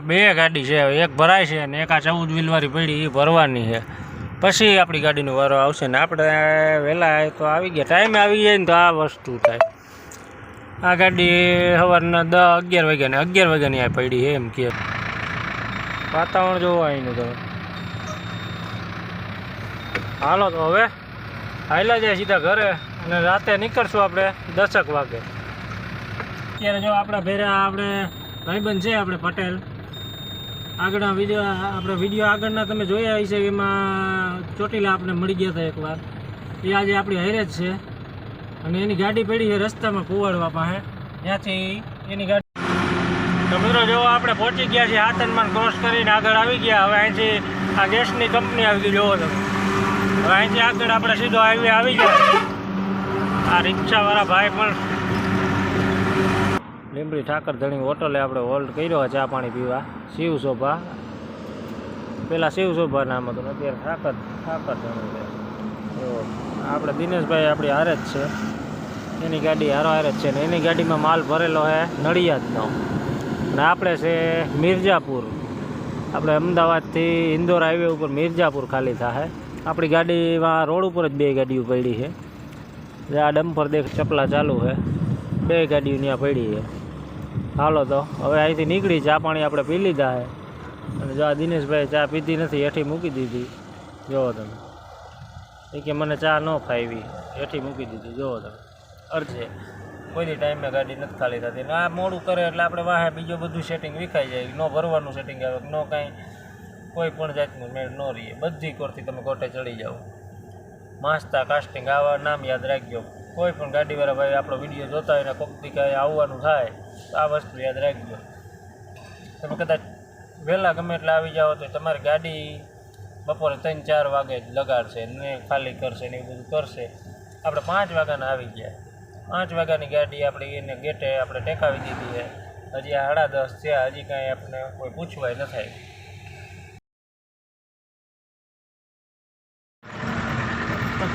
બે ગાડી છે, એક ભરાય છે અને એક આ 14 વ્હીલવાળી પડી એ ભરવાની છે. પછી આપણી ગાડીનો વારો આવશે ને આપણે વહેલા તો આવી ગયા, ટાઈમે આવી જાય ને તો આ વસ્તુ થાય. આ ગાડી સવારના 10-11 વાગ્યા ને 11 વાગ્યાની આ પડી છે એમ કે. વાતાવરણ જોવો અહીંનું તમે. હાલો તો હવે હાલ્યા જાય સીધા ઘરે અને રાતે નીકળશું આપણે 10 વાગે. અત્યારે જો આપણા ભેરા આપણે ભાઈબંધ છે આપણે પટેલ, આગળના વિડીયો આગળના તમે જોયા હશે, એમાં ચોટીલા આપણે મળી ગયા હતા એકવાર. એ આજે આપણી હારે જ છે અને એની ગાડી પડી છે રસ્તામાં કુવાડવા પાસે, ત્યાંથી એની ગાડી. તો મિત્રો જો આપણે પહોંચી ગયા છીએ હાથનમાં ક્રોસ કરીને આગળ આવી ગયા. હવે અહીંથી આ ગેસની કંપની આવી ગઈ, જોવો તમે. હવે અહીંથી આગળ આપણે સીધો હાઈવે આવી ગયા. આ રિક્ષાવાળા ભાઈ પણ લીંબડી ઠાકર ધણી હોટલે આપણે હોલ્ડ કર્યો ચા પાણી પીવા. શિવ શોભા, પેલા શિવ શોભા નામ હતું, અત્યારે ઠાકર ધણી છે. આપણે દિનેશભાઈ આપણી હારે જ છે, એની ગાડી હારે જ છે ને એની ગાડીમાં માલ ભરેલો છે નડિયાદનો અને આપણે છે મિર્જાપુર. આપણે અમદાવાદથી ઇન્દોર હાઈવે ઉપર મિર્જાપુર ખાલી થાય. આપણી ગાડીમાં રોડ ઉપર જ બે ગાડીઓ પડી છે. આ ડમ્પર દેખ ચપલા ચાલુ છે, બે ગાડીઓ ત્યાં પડી છે. હાલો તો હવે અહીંથી નીકળી ચા પાણી આપણે પી લીધા છે અને જો આ દિનેશભાઈ ચા પીધી નથી, હેઠી મૂકી દીધી. જુઓ તમે, એ કે મને ચા ન ફાવી, હેઠી મૂકી દીધી. જુઓ તમે, અર્જે કોઈ ટાઈમે ગાડી નથી ખાલી થતી ને આ મોડું કરે એટલે આપણે વાહે બીજું બધું સેટિંગ વિખાઈ જાય. ન ભરવાનું સેટિંગ આવે, ન કાંઈ કોઈ પણ જાતનું મેળ ન રહીએ. બધી કોરથી તમે કોટે ચડી જાઓ. માસ્તા કાસ્ટિંગ આવા નામ યાદ રાખજો. કોઈ પણ ગાડીવાળા ભાઈ આપણો વિડીયો જોતા હોય ને કોકથી કાંઈ આવવાનું થાય તો આ વસ્તુ યાદ રાખજો. તમે કદાચ વહેલા ગમે એટલે આવી જાઓ તો તમારી ગાડી બપોરે 3-4 વાગે જ લગાડશે ને ખાલી કરશે ને એવું બધું કરશે. આપણે 5 વાગ્યાના આવી ગયા. 5 વાગ્યાની ગાડી આપણી એને ગેટે આપણે ટેકાવી દીધી છે. હજી આ 10:30 થયા, હજી કાંઈ આપણે કોઈ પૂછવાય ન થાય.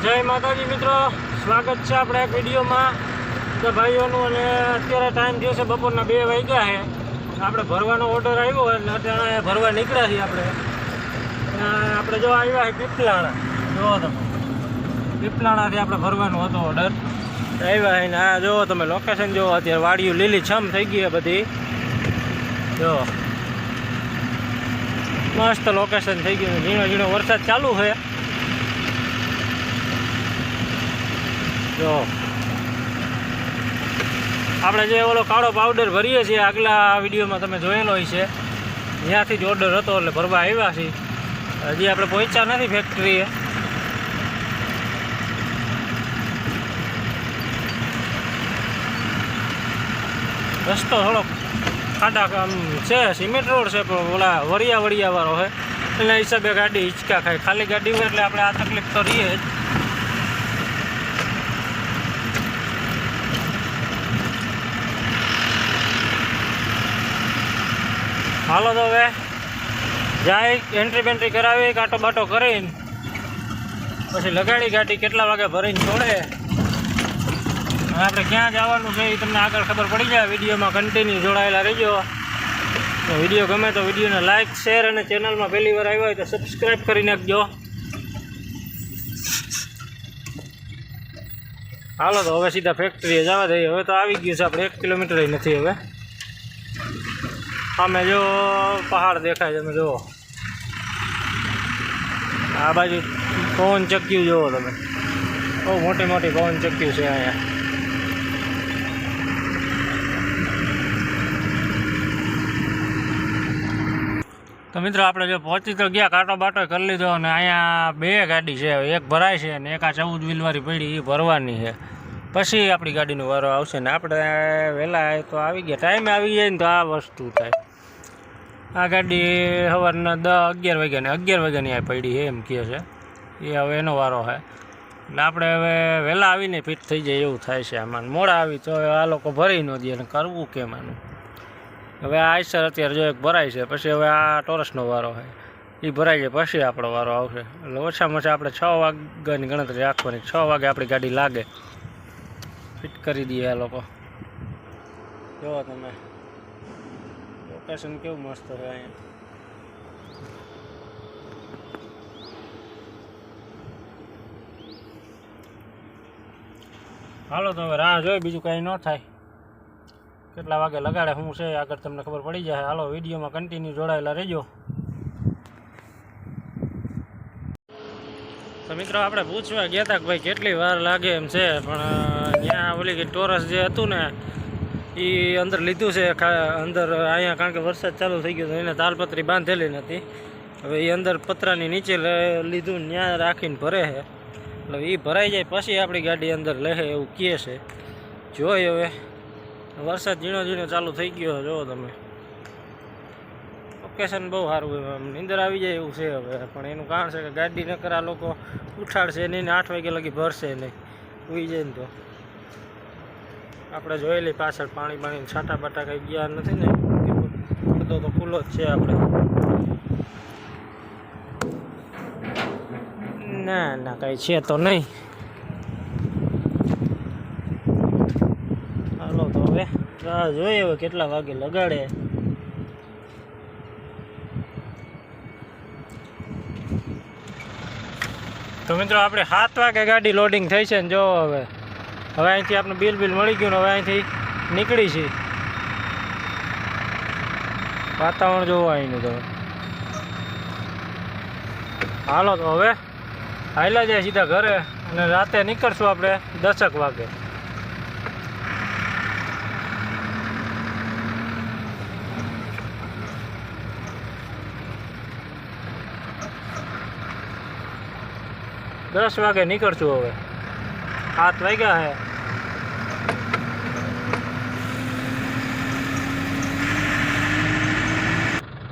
જય માતાજી મિત્રો, સ્વાગત છે આપણે એક વિડીયોમાં તો ભાઈઓનું. અને અત્યારે ટાઈમ થયો છે બપોરના 2 વાગ્યા છે. આપણે ભરવાનો ઓર્ડર આવ્યો એટલે અત્યારે ભરવા નીકળ્યા છીએ આપણે. જો આવ્યા છે પીપલાણા. જુઓ તમે, પીપલાણાથી આપણે ભરવાનો હતો ઓર્ડર. આવ્યા છે ને આ જુઓ તમે લોકેશન જુઓ. અત્યારે વાડીઓ લીલી છમ થઈ ગઈ બધી. જો મસ્ત લોકેશન થઈ ગયું. ઝીણો ઝીણો વરસાદ ચાલુ છે. જો આપણે જે ઓલો કાળો પાવડર ભરીએ છીએ આગલા વિડીયોમાં તમે જોયેલો હોય છે, ત્યાંથી જ ઓર્ડર હતો એટલે ભરવા આવ્યા છીએ. હજી આપણે પહોંચ્યા નથી ફેક્ટરીએ. રસ્તો થોડોક ખાડા છે, સિમેન્ટ રોડ છે પણ ઓલા વળિયાવાળો છે એના હિસાબે ગાડી હિંચકા ખાય. ખાલી ગાડી હોય એટલે આપણે આ તકલીફ તો રહીએ જ. હાલો તો હવે જાય એન્ટ્રી બેન્ટ્રી કરાવી, કાંટો બાટો કરીને પછી લગાડી ગાડી કેટલા વાગે ભરીને છોડે. આપણે ક્યાં જવાનું છે એ તમને આગળ ખબર પડી જાય. વિડીયોમાં કન્ટિન્યુ જોડાયેલા રહેજો. તો વિડીયો ગમે તો વિડીયોને લાઇક, શેર અને ચેનલમાં પહેલી વાર આવ્યા હોય તો સબસ્ક્રાઈબ કરી નાખજો. હાલો તો હવે સીધા ફેક્ટરીએ જવા દઈએ. હવે તો આવી ગયું છે આપણે, 1 કિલોમીટર નથી હવે. અમે જો પહાડ દેખાય તમે જુઓ. આ બાજુ પવન ચક્યું જુઓ તમે, બહુ મોટી મોટી પવન ચક્યું છે અહીંયા. તો મિત્રો આપણે જો પહોંચી તો ગયા, કાંટો બાટો કરી લીધો અને અહીંયા 2 ગાડી છે. એક ભરાય છે અને એક આ 14 વ્હીલવાળી પડી એ ભરવાની છે. પછી આપણી ગાડીનો વારો આવશે ને આપણે વહેલા તો આવી ગયા, ટાઈમે આવી જાય ને તો આ વસ્તુ થાય. આ ગાડી સવારના 10-11 વાગ્યા ને 11 વાગ્યાની આ પડી છે એમ કહે છે. એ હવે એનો વારો છે એટલે આપણે હવે વહેલા આવીને ફિટ થઈ જાય એવું થાય છે. આમાં મોડા આવી તો આ લોકો ભરી ન દે અને કરવું કેમ આનું. હવે આ આઈસર અત્યારે જો એક ભરાય છે, પછી હવે આ ટોરસનો વારો છે એ ભરાઈ જાય પછી આપણો વારો આવશે. એટલે ઓછામાં ઓછા આપણે 6 વાગ્યાની ગણતરી રાખવાની. 6 વાગે આપણી ગાડી લાગે, ફિટ કરી દઈએ આ લોકો. જો તમે લોકેશન કેવું મસ્ત છે અહીંયા. હાલો તો હવે રાહ જોઈ, બીજું કાંઈ ન થાય. કેટલા વાગે લગાડે શું છે આગળ તમને ખબર પડી જાય. હાલો વિડીયોમાં કન્ટિન્યુ જોડાયેલા રહેજો. તો મિત્રો આપણે પૂછવા ગયા હતા કે ભાઈ કેટલી વાર લાગે એમ છે, પણ ત્યાં ઓલી કે ટોરસ જે હતું ને એ અંદર લીધું છે અંદર અહીંયા, કારણ કે વરસાદ ચાલુ થઈ ગયો તો એને તાલપત્રી બાંધેલી નથી. હવે એ અંદર પતરાની નીચે લીધું ને ત્યાં રાખીને ભરે છે, એટલે એ ભરાઈ જાય પછી આપણી ગાડી અંદર લે એવું કહે છે. જોઈ હવે વરસાદ ઝીણો ઝીણો ચાલુ થઈ ગયો જુઓ તમે. લોકેશન બહુ સારું, આમ નીંદર આવી જાય એવું છે હવે. પણ એનું કારણ છે કે ગાડી નકર આ લોકો ઉઠાડશે નહીં ને 8 વાગ્યા લગી ભરશે નહીં, ઉઈ જાય ને તો. આપણે જોયેલી પાછળ પાણી છાંટા બાટા કંઈ ગયા નથી ને, પડદો તો ખુલ્લો જ છે આપણે. ના ના કંઈ છે તો નહીં. હાલો તો હવે જોઈએ હવે કેટલા વાગે લગાડે. તો મિત્રો આપણે 7 વાગે ગાડી લોડિંગ થઈ છે ને જો હવે અહીંથી આપણે બિલ મળી ગયું ને હવે અહીંથી નીકળી છે. વાતાવરણ જોવો અહીંનું તો. હાલો તો હવે હાલ્યા જાય સીધા ઘરે અને રાતે નીકળશું આપણે 10 વાગે. દસ વાગે નીકળશું હવે. 7 વાગ્યા છે.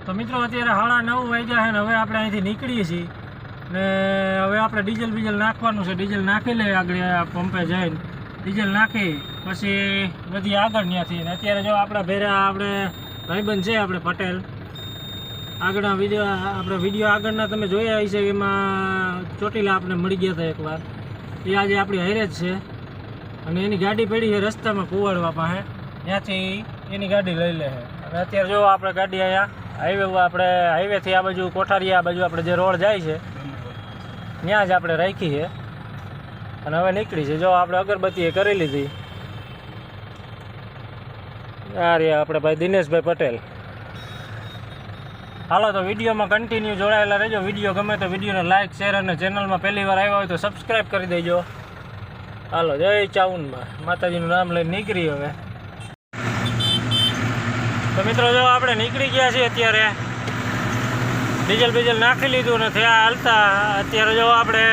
તો મિત્રો અત્યારે 9:30 વાગ્યા છે ને હવે આપણે અહીંથી નીકળીએ છીએ ને હવે આપણે ડીઝલ નાખવાનું છે. ડીઝલ નાખી લઈએ આગળ પંપે જઈને ડીઝલ નાખી પછી બધી આગળ ત્યાંથી. ને અત્યારે જો આપણા ભેરા આપણે ભાઈબંધ છે આપણે પટેલ, આગળના વિડીયો આગળના તમે જોયા હશે, એમાં ચોટીલા આપણે મળી ગયા હતા એકવાર. એ આજે આપણી હારે જ છે અને એની ગાડી પડી છે રસ્તામાં કુવાડવા પાસે, ત્યાંથી એની ગાડી લઈ લે છે. અને અત્યારે જો આપણે ગાડી અહીંયા હાઈવેથી આ બાજુ કોઠારી આ બાજુ આપણે જે રોડ જાય છે ત્યાં જ આપણે રાખી છે અને હવે નીકળી છે. જો આપણે અગરબત્તી એ કરી લીધી. આ રહ્યા આપણે ભાઈ દિનેશભાઈ પટેલ. હાલો તો વિડીયોમાં કન્ટિન્યુ જોડાયેલા રહેજો. વિડીયો ગમે તો વિડીયોને લાઇક શેર અને ચેનલમાં પહેલી વાર આવ્યા હોય તો સબસ્ક્રાઈબ કરી દેજો. હાલો જય ચાઉનમાં માતાજીનું નામ લઈને નીકળી હવે. તો મિત્રો જો આપણે નીકળી ગયા છીએ અત્યારે. ડીઝલ નાખી લીધું ને થયા હાલતા. અત્યારે જો આપણે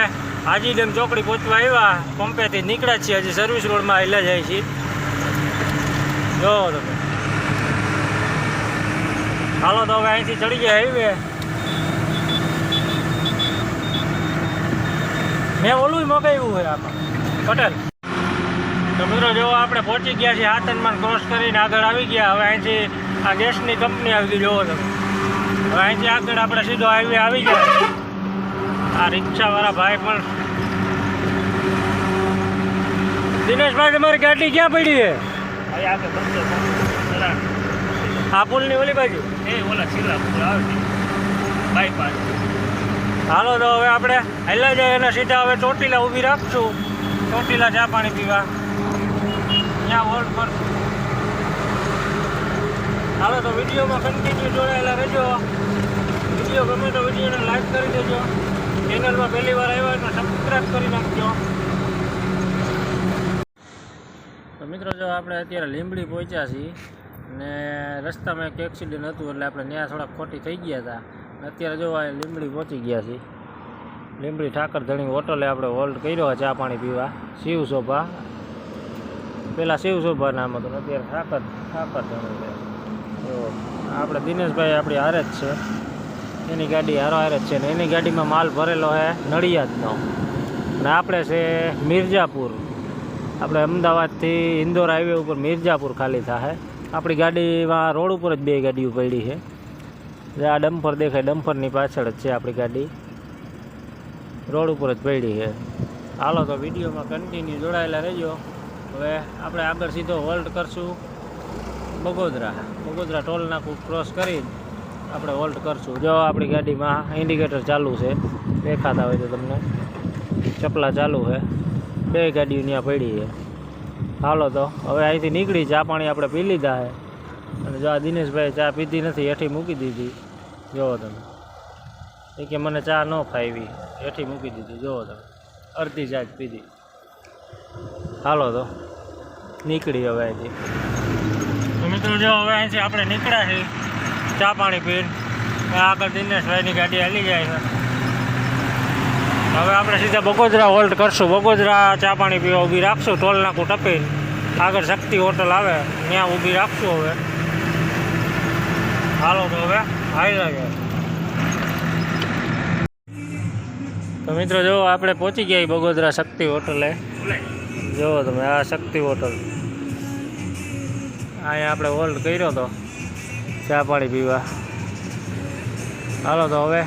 હાજી ડેમ ચોકડી પહોંચવા આવ્યા. પંપેથી નીકળ્યા છીએ, હજી સર્વિસ રોડમાં હાલ્યા જાય છીએ. જો તમે હાલો તો હવે અહીંથી ચડી ગયા હાઈવે. મેં ઓલું મગાવ્યું હોય આપણે પટેલ. તો મિત્રો જો આપણે પહોંચી ગયા છીએ હાથનમાં ક્રોસ કરીને આગળ આવી ગયા. હવે અહીંથી આ ગેસની કંપની આવી ગઈ જોવો તમે. હવે અહીંથી આગળ આપણે સીધો હાઈવે આવી ગયા. આ રિક્ષાવાળા ભાઈ પણ. દિનેશભાઈ તમારી ગાડી ક્યાં પડી છે? આ પુલની ઓલી બાજુ બાયપાસ. હાલો તો હવે આપણે હાલ્યા જાય અને સીધા હવે ચોટીલા ઊભી રાખશું. ચોટીલા ચા પાણી પીવા ત્યાં હોલ્ડ પર. હાલો તો વિડીયોમાં કન્ટિન્યુ જોડાયેલા રહેજો. વિડીયો ગમે તો વિડીયોને લાઈક કરી દેજો. ચેનલમાં પહેલી વાર આવ્યા હોય તો સબસ્ક્રાઈબ કરી નાખજો. તો મિત્રો જો આપણે અત્યારે લીંબડી પહોંચ્યા છીએ ને રસ્તામાં એક એક્સિડન્ટ હતું એટલે આપણે ત્યાં થોડા ખોટી થઈ ગયા હતા. અત્યારે જો આ લીંબડી પહોંચી ગયા છીએ. લીંબડી ઠાકર ધણી હોટલે આપણે હોલ્ડ કર્યો ચા પાણી પીવા. શિવશોભા, પહેલાં શિવશોભા નામ હતું, અત્યારે ઠાકર ધણી છે. તો આપણે દિનેશભાઈ આપણી હારે જ છે, એની ગાડી હારે જ છે ને એની ગાડીમાં માલ ભરેલો છે નડિયાદનો અને આપણે છે મિર્જાપુર. આપણે અમદાવાદથી ઇન્દોર હાઈવે ઉપર મિર્જાપુર ખાલી થાય. આપણી ગાડીમાં રોડ ઉપર જ 2 ગાડીઓ પડી છે. આ ડમ્પર દેખાય, ડમ્પરની પાછળ જ છે આપણી ગાડી, રોડ ઉપર જ પડી છે. હાલો તો વિડીયોમાં કન્ટિન્યુ જોડાયેલા રહેજો. હવે આપણે આગળ સીધો હોલ્ડ કરશું બગોદરા ટોલ નાકું ક્રોસ કરી આપણે હોલ્ટ કરશું. જો આપણી ગાડીમાં ઇન્ડિકેટર ચાલુ છે, દેખાતા હોય તો તમને. ચપલા ચાલુ છે, 2 ગાડીઓ ત્યાં પડી છે. હાલો તો હવે અહીંથી નીકળી ચા પાણી આપણે પી લીધા છે. અને જો આ દિનેશભાઈ ચા પીધી નથી, હેઠી મૂકી દીધી. જુઓ તમે, એ કે મને ચા ન ફાવી, હેઠી મૂકી દીધી. જુઓ તમે, અડધી ચા જ પીધી. હાલો તો નીકળી હવે અહીંથી. તો મિત્રો જો હવે અહીંથી આપણે નીકળ્યા છીએ ચા પાણી પીને. આગળ દિનેશભાઈની ગાડી હાલી જાય છે. હવે આપણે સીધા બગોદરા હોલ્ટ કરશું. બગોદરા ચા પાણી પીવા ઊભી રાખશું. ટોલ નાકું ટપીને આગળ શક્તિ હોટલ આવે ત્યાં ઊભી રાખશું. હવે હાલો તો હવે આવી જાય. તો મિત્રો જો આપણે પહોંચી ગયા બગોદરા શક્તિ હોટલે. જુઓ તમે, આ શક્તિ હોટલ. અહીંયા આપણે હોલ્ડ કર્યો હતો ચા પાણી પીવા. હાલો તો હવે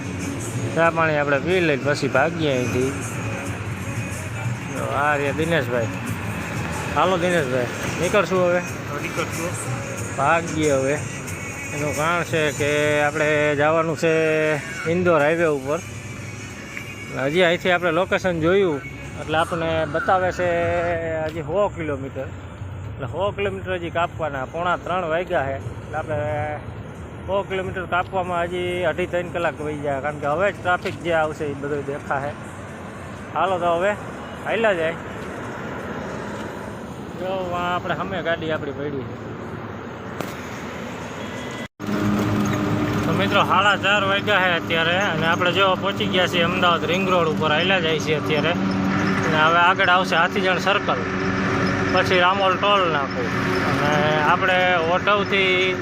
ચા પાણી આપણે પી લઈને પછી ભાગીએ અહીંથી. આ રહ્યા દિનેશભાઈ. હાલો દિનેશભાઈ, નીકળશું હવે. ભાગીએ હવે. એનું કારણ છે કે આપણે જવાનું છે ઇન્દોર હાઈવે ઉપર. હજી અહીંથી આપણે લોકેશન જોયું એટલે આપણને બતાવે છે હજી 100 કિલોમીટર. એટલે 100 કિલોમીટર હજી કાપવાના. 2:45 વાગ્યા છે. એટલે આપણે 100 કિલોમીટર કાપવામાં હજી 2.5-3 કલાક વહી જાય. કારણ કે હવે જ ટ્રાફિક જે આવશે એ બધું દેખાશે. હાલો તો હવે હાલ્યા જાય. જો આપણે સામે ગાડી આપણી પડી છે. તો મિત્રો 4:30 વાગ્યા છે અત્યારે. અને આપણે જો પહોંચી ગયા છીએ અમદાવાદ રિંગ રોડ ઉપર. હાલ્યા જાય છે અત્યારે. અને હવે આગળ આવશે હાથીજણ સર્કલ, પછી રામોલ ટોલ નાખું. અને આપણે ઓઢવથી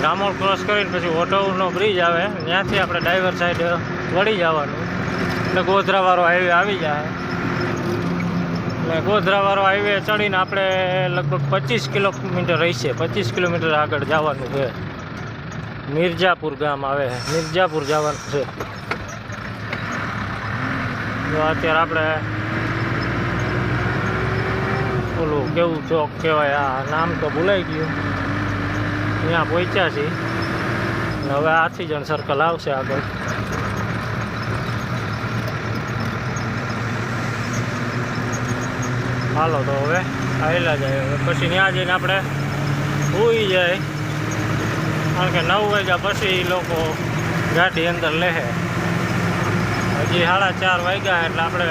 રામોલ ક્રોસ કરીને પછી ઓઢવનો બ્રિજ આવે, ત્યાંથી આપણે ડાઈવર સાઈડ વળી જવાનું. એટલે ગોધરાવાળો હાઈવે આવી જાય. એટલે ગોધરાવાળો હાઈવે ચડીને આપણે લગભગ 25 કિલોમીટર રહીશે. 25 કિલોમીટર આગળ જવાનું છે. મિર્જાપુર ગામ આવે છે, મિર્જાપુર જવાનું છે. તો અત્યારે આપણે ઓલું કેવું ચોક કહેવાય, આ નામ તો ભૂલાઈ ગયું, ત્યાં પહોંચ્યા છીએ. હવે હાથીજણ સર્કલ આવશે આગળ. હાલો તો હવે આવેલા જાય. હવે પછી ત્યાં જઈને આપણે સૂઈ જાય. કારણ કે 9 વાગ્યા પછી લોકો ગાડી અંદર લે. હજી 4:30 વાગ્યા એટલે આપણે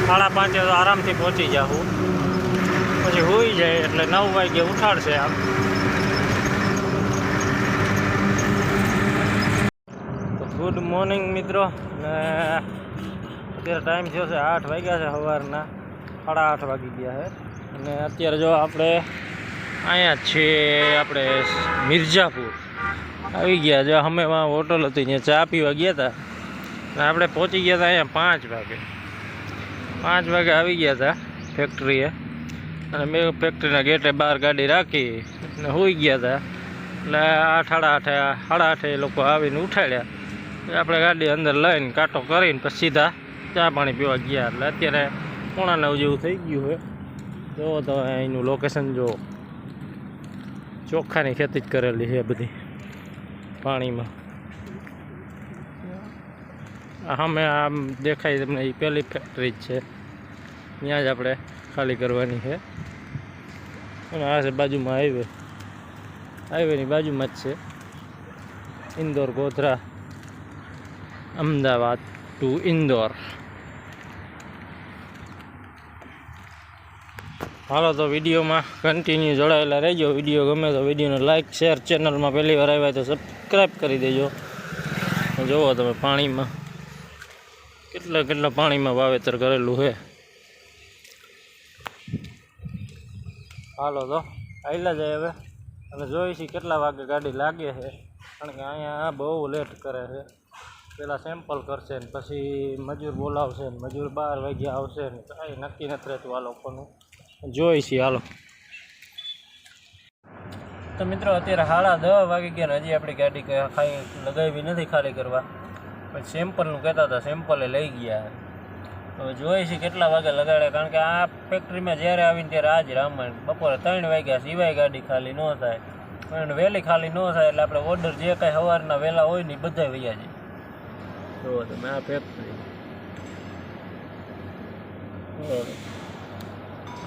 5:30 તો આરામથી પહોંચી જાઉં. પછી સૂઈ જાય એટલે 9 વાગ્યે ઉઠાડશે આમ. તો ગુડ મોર્નિંગ મિત્રો. ને અત્યારે ટાઈમ થયો છે 8 વાગ્યા છે સવારના. 8:30 વાગી ગયા છે. અને અત્યારે જો આપણે અહીંયા જ છીએ, આપણે મિર્જાપુર આવી ગયા. જો અમે હોટલ હતી ત્યાં ચા પીવા ગયા હતા. અને આપણે પહોંચી ગયા હતા અહીંયા 5 વાગે. 5 વાગે આવી ગયા હતા ફેક્ટરીએ. અને મેં ફેક્ટરીના ગેટે બહાર ગાડી રાખી અને સૂઈ ગયા હતા. એટલે 8:30 એ લોકો આવીને ઉઠાડ્યા. આપણે ગાડી અંદર લઈને કાંટો કરીને પછી સીધા ચા પાણી પીવા ગયા. એટલે અત્યારે 9:15 જેવું થઈ ગયું છે. જુઓ તો અહીંનું લોકેશન જુઓ. ચોખાની ખેતી જ કરેલી છે બધી પાણીમાં. સામે આમ દેખાય તમને એ પહેલી ફેક્ટરી જ છે. ત્યાં જ આપણે ખાલી કરવાની છે. અને આ છે બાજુમાં હાઈવે. હાઈવેની બાજુમાં જ છે ઇન્દોર, ગોધરા, અમદાવાદ ટુ ઇન્દોર. હાલો તો વિડીયોમાં કન્ટિન્યુ જોડાયેલા રહેજો. વિડીયો ગમે તો વિડીયોને લાઇક, શેર, ચેનલમાં પહેલી વાર આવ્યા તો સબસ્ક્રાઈબ કરી દેજો. જુઓ તમે પાણીમાં કેટલા પાણીમાં વાવેતર કરેલું છે. હાલો તો આવેલા જાય હવે. અને જોઈશી કેટલા વાગે ગાડી લાગે છે. કારણ કે અહીંયા બહુ લેટ કરે છે. પહેલાં સેમ્પલ કરશે ને પછી મજૂર બોલાવશે ને મજૂર 12 વાગ્યા આવશે ને કાંઈ નક્કી નથી રહેતું આ લોકોનું. જોઈશી હાલો. તો મિત્રો અત્યારે 10:30 વાગી ગયા. હજી આપણી ગાડી લગાવી નથી ખાલી કરવા. પછી સેમ્પલનું કહેતા હતા, સેમ્પલે લઈ ગયા. હવે જોઈએ છે કેટલા વાગે લગાડે, કારણ કે આ ફેક્ટરીમાં જ્યારે આવીને ત્યારે આજ રામાયણ. બપોરે 3 વાગ્યા સિવાય ગાડી ખાલી ન થાય, પણ વહેલી ખાલી ન થાય એટલે આપણે ઓર્ડર જે કાંઈ સવારના વહેલા હોય ને એ બધા વૈયા જાય. જુઓ તમે આ ફેક્ટરી,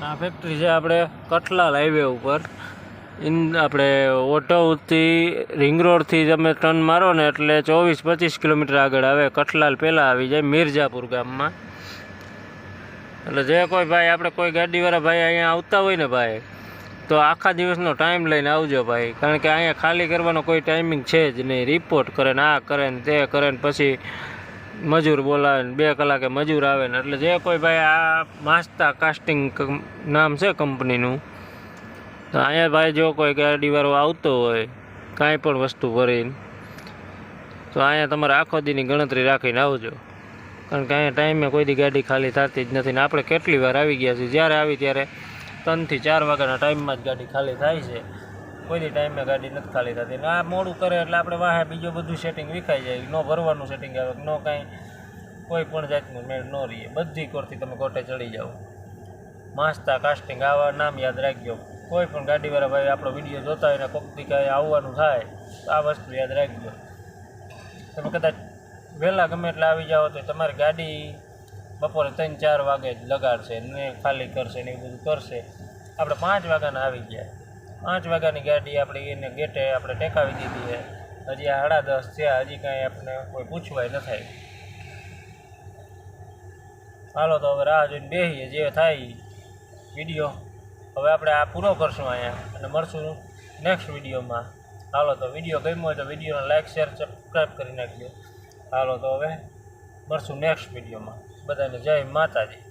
આ ફેક્ટરી છે આપણે કઠલાલ હાઈવે ઉપર. આપણે ઓઢવથી રિંગ રોડથી તમે ટર્ન મારો ને એટલે 24-25 કિલોમીટર આગળ આવે. કઠલાલ પહેલાં આવી જાય મિર્જાપુર ગામમાં. એટલે જે કોઈ ભાઈ આપણે કોઈ ગાડીવાળા ભાઈ અહીંયા આવતા હોય ને ભાઈ, તો આખા દિવસનો ટાઈમ લઈને આવજો ભાઈ, કારણ કે અહીંયા ખાલી કરવાનો કોઈ ટાઈમિંગ છે જ નહીં. રિપોર્ટ કરે ને આ કરે ને તે કરે ને પછી મજૂર બોલાવે ને 2 કલાકે મજૂર આવે ને. એટલે જે કોઈ ભાઈ આ માસ્તા કાસ્ટિંગ નામ છે કંપનીનું, તો અહીંયા ભાઈ જો કોઈ ગાડીવાળો આવતો હોય કાંઈ પણ વસ્તુ ભરીને, તો અહીંયા તમારે આખો દીની ગણતરી રાખીને આવજો, કારણ કે અહીંયા ટાઈમે કોઈ દી ગાડી ખાલી થતી જ નથી. ને આપણે કેટલી વાર આવી ગયા છીએ, જ્યારે આવી ત્યારે 3 થી 4 વાગ્યાના ટાઈમમાં જ ગાડી ખાલી થાય છે. કોઈ દી ટાઈમે ગાડી નથી ખાલી થતી. ને આ મોડું કરે એટલે આપણે વાહે બીજું બધું સેટિંગ વિખાઈ જાય. ન ભરવાનું સેટિંગ આવે, ન કાંઈ કોઈ પણ જાતનું મેળ ન રહીએ. બધી કોરથી તમે કોટે ચડી જાઓ. માસ્તા કાસ્ટિંગ આવા નામ યાદ રાખજો. કોઈ પણ ગાડીવાળા ભાઈ આપણો વિડીયો જોતા હોય ને કોકથી કાંઈ આવવાનું થાય તો આ વસ્તુ યાદ રાખજો. તમે કદાચ વહેલા ગમે એટલે આવી જાઓ તો તમારી ગાડી બપોરે 3-4 વાગે જ લગાડશે ને ખાલી કરશે ને એવું બધું કરશે. આપણે 5 વાગ્યાના આવી ગયા. 5 વાગ્યાની ગાડી આપણે એને ગેટે આપણે ટેકાવી દીધી છે. હજી આ 10:30 થયા, હજી કાંઈ આપણે કોઈ પૂછવાય ન થાય. હાલો તો હવે રાહ જોઈને બેસીએ, જે થાય વિડીયો હવે આપણે આ પૂરો કરશું અહીંયા અને મળશું નેક્સ્ટ વિડીયોમાં. હાલો તો વિડીયો ગમ્યો હોય તો વિડીયોને લાઇક શેર સબસ્ક્રાઈબ કરી નાખજો. હાલો તો હવે મળશું નેક્સ્ટ વિડીયોમાં. બધાને જય માતાજી.